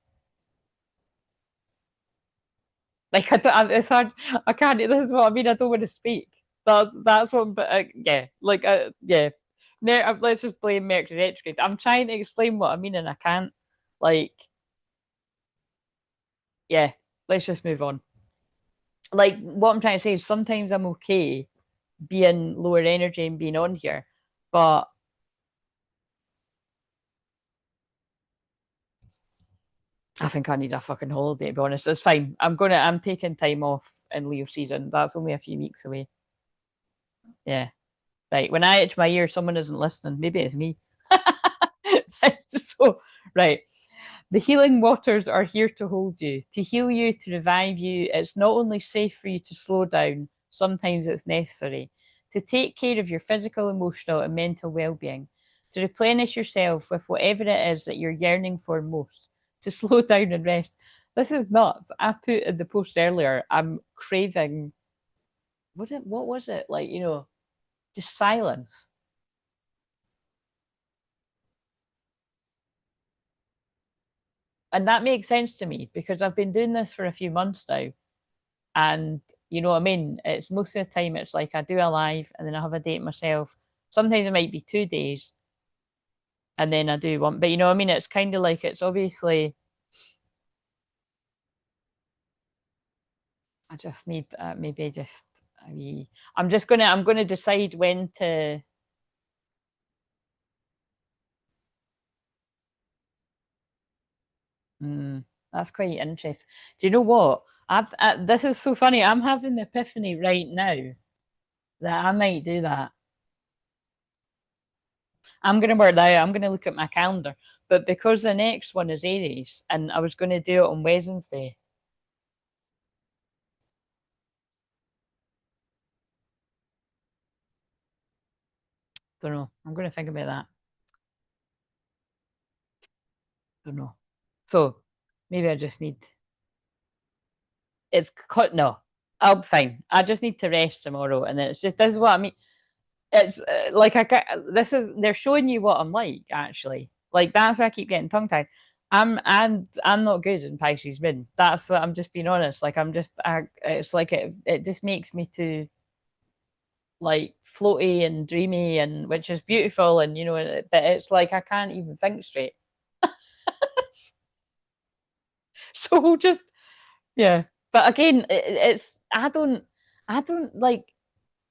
hard. I can't. This is what I mean. I don't want to speak. That's what. But yeah, like yeah. Let's just blame Mercury retrograde. I'm trying to explain what I mean, and I can't. Like, yeah. Let's just move on. Like, what I'm trying to say is sometimes I'm okay being lower energy and being on here, but I think I need a fucking holiday, to be honest. It's fine. I'm taking time off in Leo season. That's only a few weeks away. Yeah. Right. When I itch my ear, someone isn't listening. Maybe it's me. So, right. The healing waters are here to hold you, to heal you, to revive you. It's not only safe for you to slow down, sometimes it's necessary, to take care of your physical, emotional, and mental well being, to replenish yourself with whatever it is that you're yearning for most, to slow down and rest. This is nuts. I put in the post earlier, I'm craving, what was it? Like, just silence. And that makes sense to me because I've been doing this for a few months now. And you know what I mean? It's most of the time it's like I do a live and then I have a date myself. Sometimes it might be 2 days and then I do one. But you know what I mean? It's kind of like it's obviously I just need maybe just a wee. I'm gonna decide when to. That's quite interesting. Do you know what? This is so funny. I'm having the epiphany right now that I might do that. I'm going to work that out. I'm going to look at my calendar. But because the next one is Aries and I was going to do it on Wednesday, don't know. I'm going to think about that. Don't know. So maybe I just need it's cut. No, I'll be fine. I just need to rest tomorrow. And then it's just this is what I mean. It's like I get this is they're showing you what I'm like actually. Like that's why I keep getting tongue tied. I'm not good in Pisces Moon. That's what I'm just being honest. Like it's like it just makes me too like floaty and dreamy and which is beautiful and but it's like I can't even think straight. So we'll just yeah. But again, it's I don't like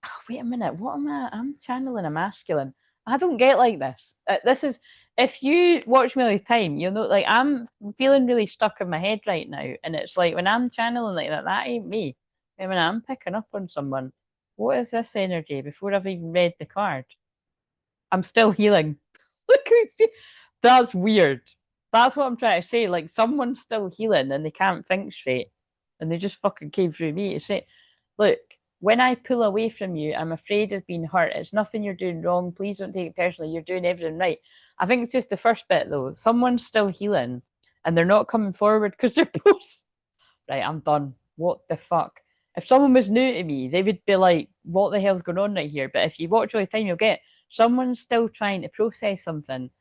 oh, wait a minute. What am I? I'm channeling a masculine. I don't get like this. This is if you watch me all the time, you'll know. Like I'm feeling really stuck in my head right now, and it's like when I'm channeling like that, that ain't me. And when I'm picking up on someone, what is this energy? Before I've even read the card, I'm still healing. Look, that's weird. That's what I'm trying to say. Like someone's still healing and they can't think straight, and they just fucking came through me to say, "Look, when I pull away from you, I'm afraid of being hurt. It's nothing you're doing wrong. Please don't take it personally. You're doing everything right." I think it's just the first bit though. Someone's still healing, and they're not coming forward because they're both right. I'm done. What the fuck? If someone was new to me, they would be like, "What the hell's going on right here?" But if you watch all the time, you'll get someone's still trying to process something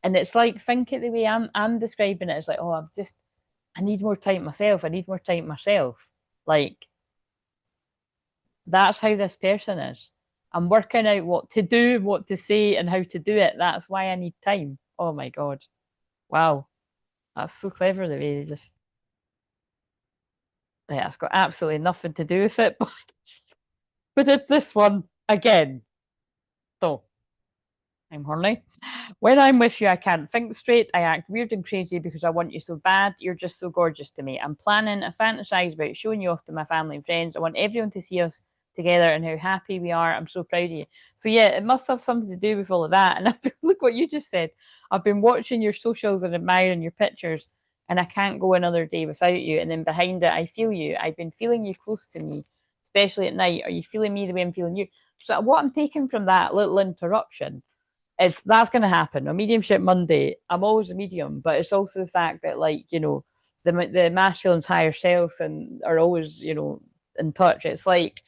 and it's like think it the way I'm describing it. It's like, oh, I need more time myself. I need more time myself. Like that's how this person is. I'm working out what to do, what to say, and how to do it. That's why I need time. Oh my god. Wow. That's so clever the way they just yeah, it's got absolutely nothing to do with it, but it's this one again. So I'm horny. When I'm with you, I can't think straight. I act weird and crazy because I want you so bad. You're just so gorgeous to me. I'm planning, I fantasize about showing you off to my family and friends. I want everyone to see us together and how happy we are. I'm so proud of you. So yeah, it must have something to do with all of that. And look what you just said. I've been watching your socials and admiring your pictures, and I can't go another day without you. And then behind it, I feel you. I've been feeling you close to me, especially at night. Are you feeling me the way I'm feeling you? So what I'm taking from that little interruption is that's going to happen. A mediumship Monday, I'm always a medium, but it's also the fact that, like, the masculine's higher selves and are always, in touch. It's like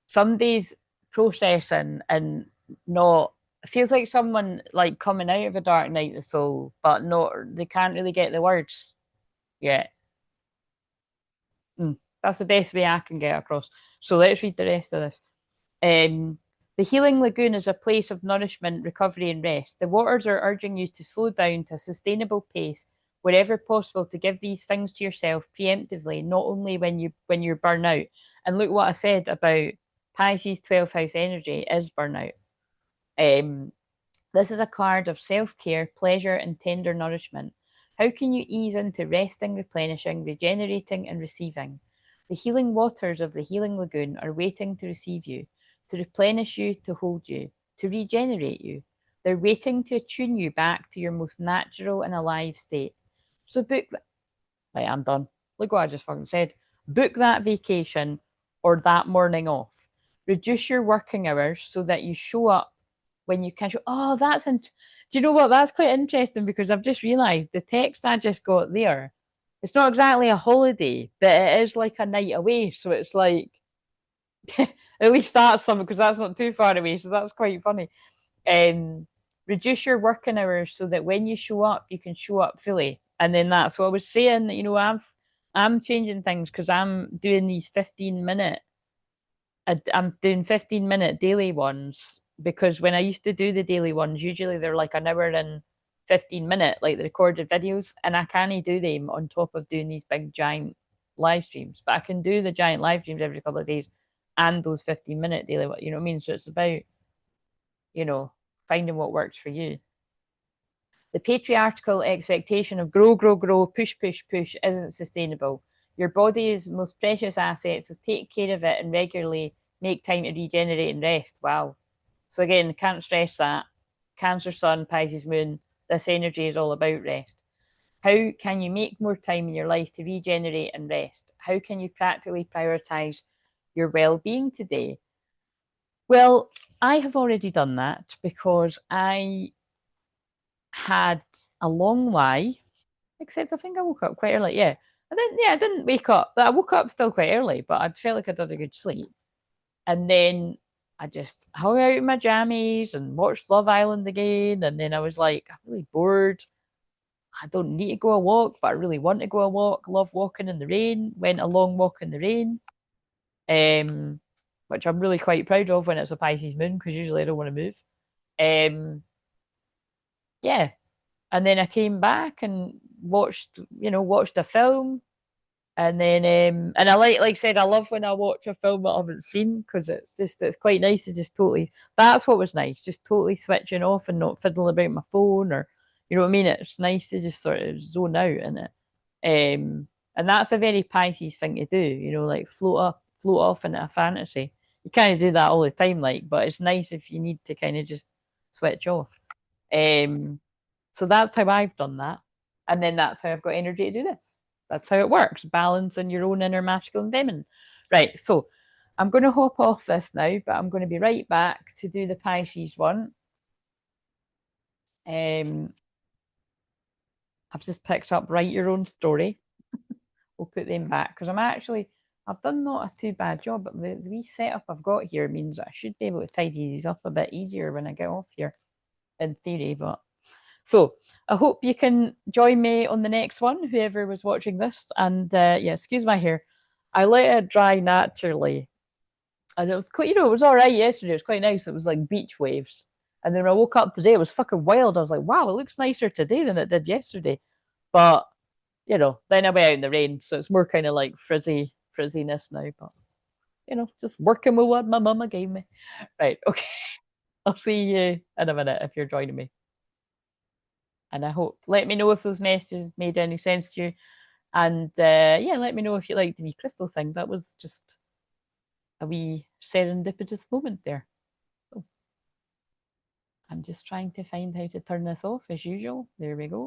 some days processing and not. It feels like someone like coming out of a dark night of the soul, but not. They can't really get the words yet. That's the best way I can get across. So let's read the rest of this. Um, the healing lagoon is a place of nourishment, recovery, and rest. The waters are urging you to slow down to a sustainable pace wherever possible to give these things to yourself preemptively, not only when you're burnt out. And look what I said about Pisces 12th house energy is burnout. Um, this is a card of self care, pleasure, and tender nourishment. How can you ease into resting, replenishing, regenerating, and receiving? The healing waters of the healing lagoon are waiting to receive you, to replenish you, to hold you, to regenerate you. They're waiting to attune you back to your most natural and alive state. So book that. Right, I'm done. Look what I just fucking said. Book that vacation or that morning off. Reduce your working hours so that you show up when you can show. Oh, Do you know what? That's quite interesting because I've just realised the text I just got there. It's not exactly a holiday, but it is like a night away. So it's like at least that's something because that's not too far away. So that's quite funny. Um, Reduce your working hours so that when you show up, you can show up fully. And then that's what I was saying. You know, I'm changing things because I'm doing these 15-minute. I'm doing 15-minute daily ones because when I used to do the daily ones, usually they're like an hour and 15 minute, like the recorded videos, and I can't do them on top of doing these big giant live streams. But I can do the giant live streams every couple of days and those 15-minute daily, you know what I mean? So it's about, you know, finding what works for you. The patriarchal expectation of grow, grow, grow, push, push, push isn't sustainable. Your body's most precious asset, so take care of it and regularly make time to regenerate and rest. Wow. So again, can't stress that. Cancer Sun, Pisces Moon, this energy is all about rest. How can you make more time in your life to regenerate and rest? How can you practically prioritize your well-being today? Well, I have already done that because I had a long lie, except I think I woke up quite early. Yeah. I didn't wake up. I woke up still quite early, but I felt like I'd had a good sleep. And then I just hung out in my jammies and watched Love Island again. And then I was like, I'm really bored. I don't need to go a walk, but I really want to go a walk. Love walking in the rain. Went a long walk in the rain. Um, which I'm really quite proud of when it's a Pisces moon, because usually I don't want to move. Yeah. And then I came back and watched a film. And then and I like I said, I love when I watch a film that I haven't seen because it's quite nice to just totally, that's what was nice, just totally switching off and not fiddling about my phone, or you know what I mean? It's nice to just sort of zone out in it. And that's a very Pisces thing to do, like float off into a fantasy. You kind of do that all the time, like, but it's nice if you need to kind of just switch off. Um so that's how I've done that. And then that's how I've got energy to do this. That's how it works. Balancing your own inner masculine and feminine. Right. So I'm going to hop off this now, but I'm going to be right back to do the Pisces one. I've just picked up Write Your Own Story. We'll put them back because I've done not a too bad job, but the wee setup I've got here means I should be able to tidy these up a bit easier when I get off here, in theory. But so I hope you can join me on the next one, whoever was watching this. And yeah, excuse my hair. I let it dry naturally. And it was quite, it was all right yesterday. It was quite nice. It was like beach waves. And then when I woke up today, it was fucking wild. I was like, wow, it looks nicer today than it did yesterday. But, then I went out in the rain. So it's more kind of like frizziness now. But, just working with what my mama gave me. Right. Okay. I'll see you in a minute if you're joining me. And I hope, let me know if those messages made any sense to you. And yeah, let me know if you liked the wee crystal thing. That was just a wee serendipitous moment there. Oh, I'm just trying to find how to turn this off as usual. There we go.